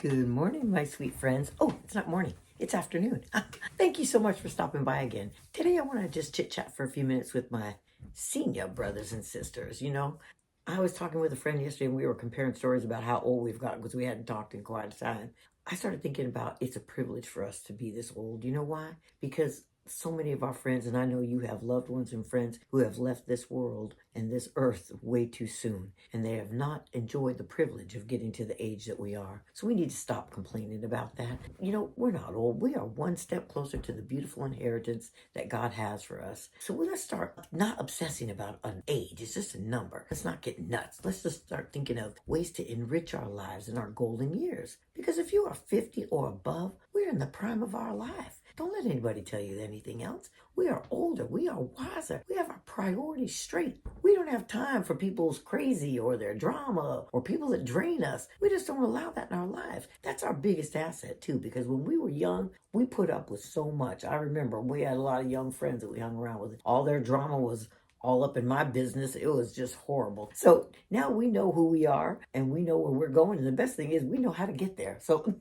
Good morning, my sweet friends. Oh, it's not morning, it's afternoon. Thank you so much for stopping by again. Today, I want to just chit chat for a few minutes with my senior brothers and sisters. I was talking with a friend yesterday and we were comparing stories about how old we've gotten because we hadn't talked in quite a time. I started thinking about it's a privilege for us to be this old. You know why? Because so many of our friends, and I know you have loved ones and friends who have left this world and this earth way too soon, and they have not enjoyed the privilege of getting to the age that we are. So we need to stop complaining about that. We're not old. We are one step closer to the beautiful inheritance that God has for us. So let's start not obsessing about an age. It's just a number. Let's not get nuts. Let's just start thinking of ways to enrich our lives in our golden years. Because if you are 50 or above, we're in the prime of our life. Don't let anybody tell you anything else. We are older. We are wiser. We have our priorities straight. We don't have time for people's crazy or their drama or people that drain us. We just don't allow that in our lives. That's our biggest asset too, because when we were young, we put up with so much. I remember we had a lot of young friends that we hung around with. All their drama was all up in my business. It was just horrible. So now we know who we are and we know where we're going. And the best thing is we know how to get there. So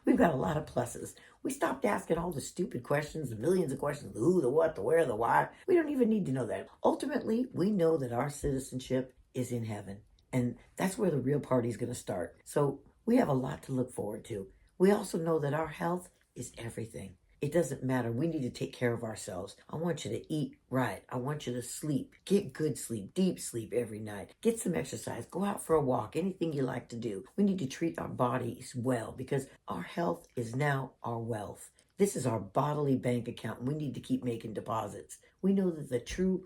we've got a lot of pluses. We stopped asking all the stupid questions, the millions of questions, the who, the what, the where, the why. We don't even need to know that. Ultimately, we know that our citizenship is in heaven. And that's where the real party is going to start. So we have a lot to look forward to. We also know that our health is everything. It doesn't matter. We need to take care of ourselves. I want you to eat right. I want you to sleep. Get good sleep, deep sleep every night. Get some exercise. Go out for a walk. Anything you like to do. We need to treat our bodies well because our health is now our wealth. This is our bodily bank account. We need to keep making deposits. We know that the true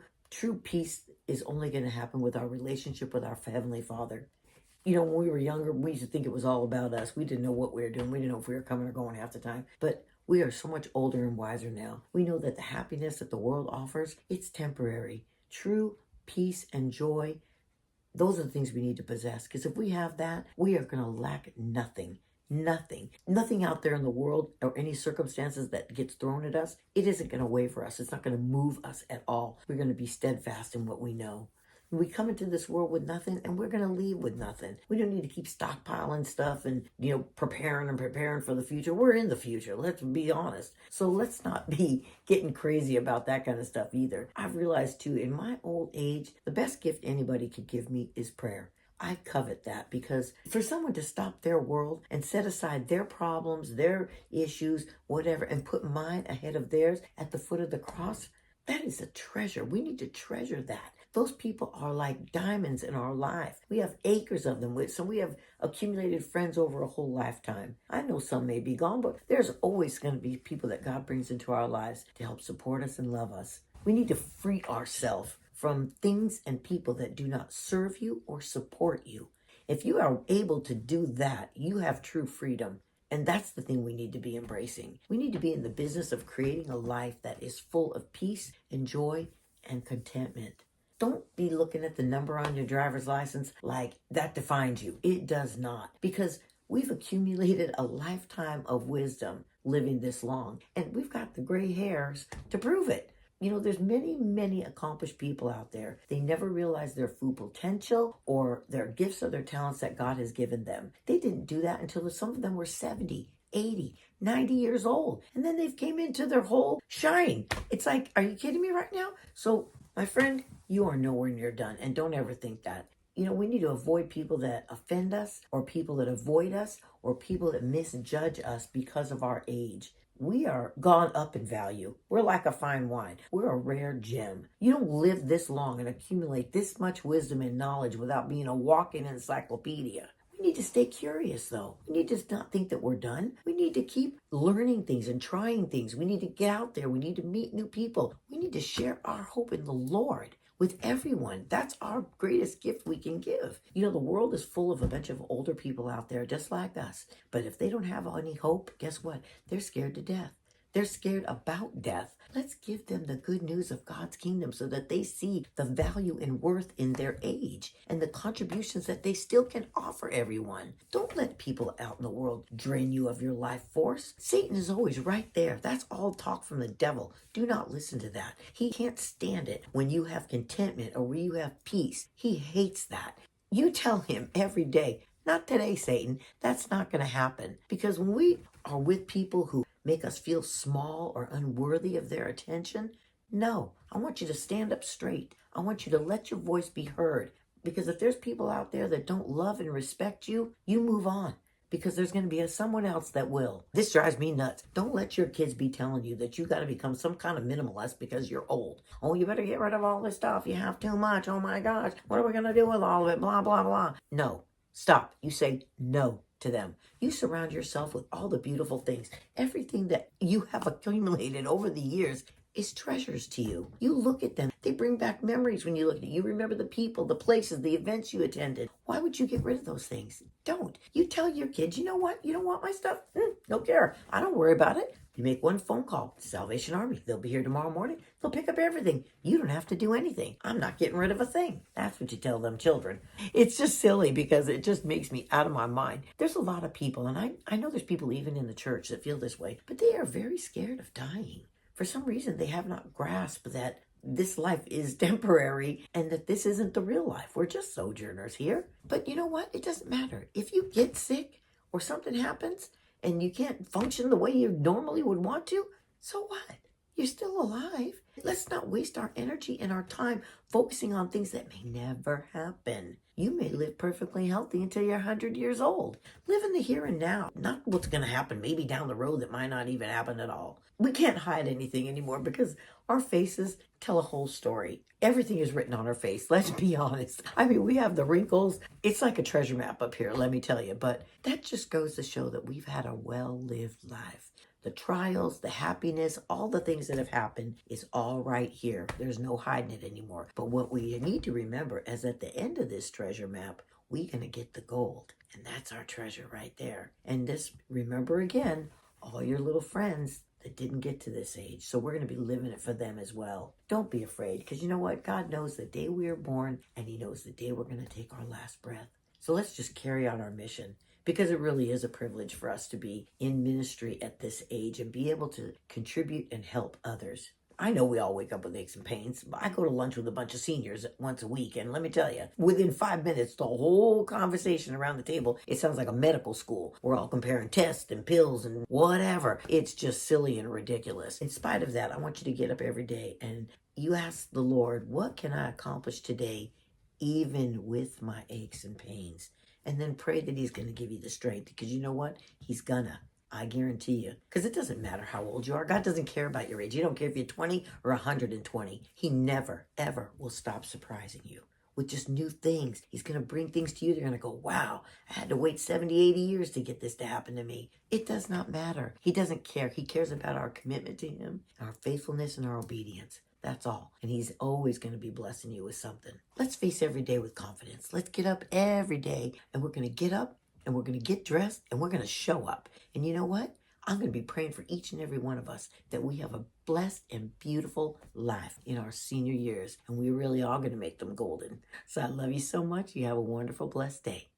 peace is only going to happen with our relationship with our Heavenly Father. When we were younger, we used to think it was all about us. We didn't know what we were doing. We didn't know if we were coming or going half the time. But we are so much older and wiser now. We know that the happiness that the world offers, it's temporary. True peace and joy, those are the things we need to possess. Because if we have that, we are going to lack nothing. Nothing out there in the world or any circumstances that gets thrown at us, it isn't going to waver us. It's not going to move us at all. We're going to be steadfast in what we know. We come into this world with nothing and we're going to leave with nothing. We don't need to keep stockpiling stuff and, preparing for the future. We're in the future. Let's be honest. So let's not be getting crazy about that kind of stuff either. I've realized too, in my old age, the best gift anybody could give me is prayer. I covet that because for someone to stop their world and set aside their problems, their issues, whatever, and put mine ahead of theirs at the foot of the cross, that is a treasure. We need to treasure that. Those people are like diamonds in our life. We have acres of them. So we have accumulated friends over a whole lifetime. I know some may be gone, but there's always going to be people that God brings into our lives to help support us and love us. We need to free ourselves from things and people that do not serve you or support you. If you are able to do that, you have true freedom. And that's the thing we need to be embracing. We need to be in the business of creating a life that is full of peace and joy and contentment. Don't be looking at the number on your driver's license like that defines you. It does not. Because we've accumulated a lifetime of wisdom living this long. And we've got the gray hairs to prove it. There's many accomplished people out there. They never realized their full potential or their gifts or their talents that God has given them. They didn't do that until some of them were 70, 80, 90 years old. And then they've came into their whole shine. It's like, are you kidding me right now? So, my friend, you are nowhere near done. And don't ever think that. We need to avoid people that offend us or people that avoid us or people that misjudge us because of our age. We are gone up in value. We're like a fine wine. We're a rare gem. You don't live this long and accumulate this much wisdom and knowledge without being a walking encyclopedia. We need to stay curious, though. We need to not think that we're done. We need to keep learning things and trying things. We need to get out there. We need to meet new people. We need to share our hope in the Lord with everyone. That's our greatest gift we can give. The world is full of a bunch of older people out there just like us. But if they don't have any hope, guess what? They're scared to death. They're scared about death. Let's give them the good news of God's kingdom so that they see the value and worth in their age and the contributions that they still can offer everyone. Don't let people out in the world drain you of your life force. Satan is always right there. That's all talk from the devil. Do not listen to that. He can't stand it when you have contentment or when you have peace. He hates that. You tell him every day, Not today, Satan. That's not going to happen. Because when we are with people who make us feel small or unworthy of their attention, no, I want you to stand up straight. I want you to let your voice be heard. Because if there's people out there that don't love and respect you, you move on. Because there's going to be someone else that will. This drives me nuts. Don't let your kids be telling you that you got to become some kind of minimalist because you're old. Oh, you better get rid of all this stuff. You have too much. Oh my gosh. What are we going to do with all of it? Blah, blah, blah. No. Stop. You say no to them. You surround yourself with all the beautiful things. Everything that you have accumulated over the years is treasures to you. You look at them. They bring back memories when you look at it. You remember the people, the places, the events you attended. Why would you get rid of those things? Don't. You tell your kids, you know what? You don't want my stuff? Don't care. I don't worry about it. You make one phone call to Salvation Army. They'll be here tomorrow morning. They'll pick up everything. You don't have to do anything. I'm not getting rid of a thing. That's what you tell them children. It's just silly because it just makes me out of my mind. There's a lot of people, and I know there's people even in the church that feel this way, but they are very scared of dying. For some reason, they have not grasped that this life is temporary and that this isn't the real life. We're just sojourners here. But you know what? It doesn't matter. If you get sick or something happens and you can't function the way you normally would want to, so what? You're still alive. Let's not waste our energy and our time focusing on things that may never happen. You may live perfectly healthy until you're 100 years old. Live in the here and now, not what's going to happen maybe down the road that might not even happen at all. We can't hide anything anymore because our faces tell a whole story. Everything is written on our face, let's be honest. I mean, we have the wrinkles. It's like a treasure map up here, let me tell you. But that just goes to show that we've had a well-lived life. The trials, the happiness, all the things that have happened is all right here. There's no hiding it anymore. But what we need to remember is at the end of this treasure map, we're going to get the gold. And that's our treasure right there. And just remember again, all your little friends that didn't get to this age. So we're going to be living it for them as well. Don't be afraid, because you know what? God knows the day we are born, and he knows the day we're going to take our last breath. So let's just carry out our mission, because it really is a privilege for us to be in ministry at this age and be able to contribute and help others. I know we all wake up with aches and pains, but I go to lunch with a bunch of seniors once a week, and let me tell you, within 5 minutes, the whole conversation around the table, it sounds like a medical school. We're all comparing tests and pills and whatever. It's just silly and ridiculous. In spite of that, I want you to get up every day and you ask the Lord, what can I accomplish today, even with my aches and pains? And then pray that he's going to give you the strength, because you know what? He's gonna. I guarantee you. Because it doesn't matter how old you are. God doesn't care about your age. He don't care if you're 20 or 120. He never, ever will stop surprising you with just new things. He's going to bring things to you. They're going to go, wow, I had to wait 70, 80 years to get this to happen to me. It does not matter. He doesn't care. He cares about our commitment to him, our faithfulness, and our obedience. That's all. And he's always going to be blessing you with something. Let's face every day with confidence. Let's get up every day, and we're going to get up, and we're going to get dressed, and we're going to show up. And you know what? I'm going to be praying for each and every one of us that we have a blessed and beautiful life in our senior years. And we really are going to make them golden. So I love you so much. You have a wonderful, blessed day.